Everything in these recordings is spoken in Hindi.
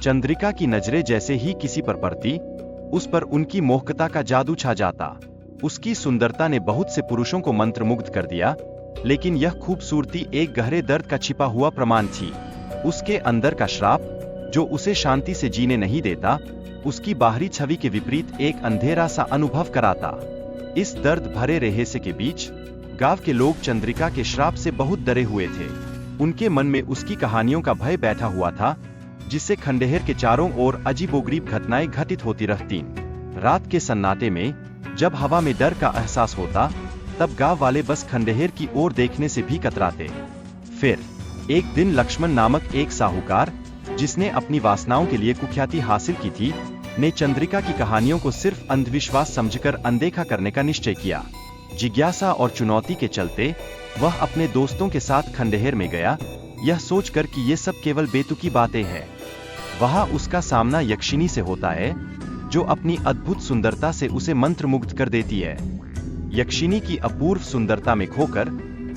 चंद्रिका की नजरें जैसे ही किसी पर पड़ती, उस पर उनकी मोहकता का जादू छा जाता। उसकी सुंदरता ने बहुत से पुरुषों को मंत्रमुग्ध कर दिया, लेकिन यह खूबसूरती एक गहरे दर्द का छिपा हुआ प्रमाण थी। उसके अंदर का श्राप, जो उसे शांति से जीने नहीं देता, उसकी बाहरी छवि के विपरीत एक अंधेरा सा अनुभव कराता। इस दर्द भरे रहस्य के बीच गांव के लोग चंद्रिका के श्राप से बहुत डरे हुए थे। उनके मन में उसकी कहानियों का भय बैठा हुआ था, जिससे खंडहर के चारों ओर अजीबोगरीब घटनाएं घटित होती रहती। रात के सन्नाटे में जब हवा में डर का एहसास होता, तब गांव वाले बस खंडहर की ओर देखने से भी कतराते। फिर एक दिन लक्ष्मण नामक एक साहूकार, जिसने अपनी वासनाओं के लिए कुख्याति हासिल की थी, ने चंद्रिका की कहानियों को सिर्फ अंधविश्वास समझकर अनदेखा करने का निश्चय किया। जिज्ञासा और चुनौती के चलते वह अपने दोस्तों के साथ खंडहर में गया, यह सोचकर कि ये सब केवल बेतुकी बातें हैं। वहां उसका सामना यक्षिनी से होता है, जो अपनी अद्भुत सुंदरता से उसे मंत्रमुग्ध कर देती है। यक्षिनी की अपूर्व सुंदरता में खोकर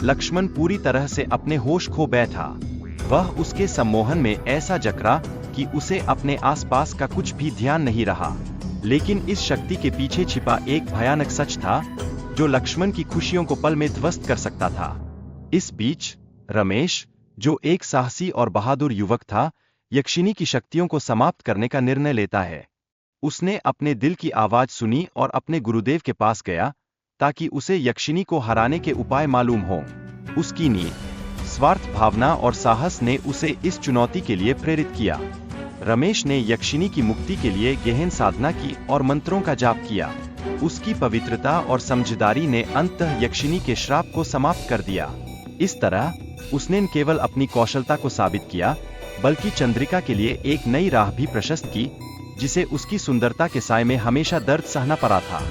लक्ष्मण पूरी तरह से अपने होश खो बैठा। वह उसके सम्मोहन में ऐसा जकड़ा कि उसे अपने आसपास का कुछ भी ध्यान नहीं रहा। लेकिन इस शक्ति के पीछे छिपा एक भयानक सच था, जो लक्ष्मण की खुशियों को पल में ध्वस्त कर सकता था। इस बीच रमेश, जो एक साहसी और बहादुर युवक था, यक्षिनी की शक्तियों को समाप्त करने का निर्णय लेता है। उसने अपने दिल की आवाज सुनी और अपने गुरुदेव के पास गया, ताकि उसे यक्षिनी को हराने के उपाय मालूम हों। उसकी नीड, स्वार्थ भावना और साहस ने उसे इस चुनौती के लिए प्रेरित किया। रमेश ने यक्षिनी की मुक्ति के लिए गहन साधना की और मंत्रों का जाप किया। उसकी पवित्रता और समझदारी ने अंततः यक्षिनी के श्राप को समाप्त कर दिया। इस तरह उसने न केवल अपनी कौशलता को साबित किया, बल्कि चंद्रिका के लिए एक नई राह भी प्रशस्त की, जिसे उसकी सुंदरता के साए में हमेशा दर्द सहना पड़ा था।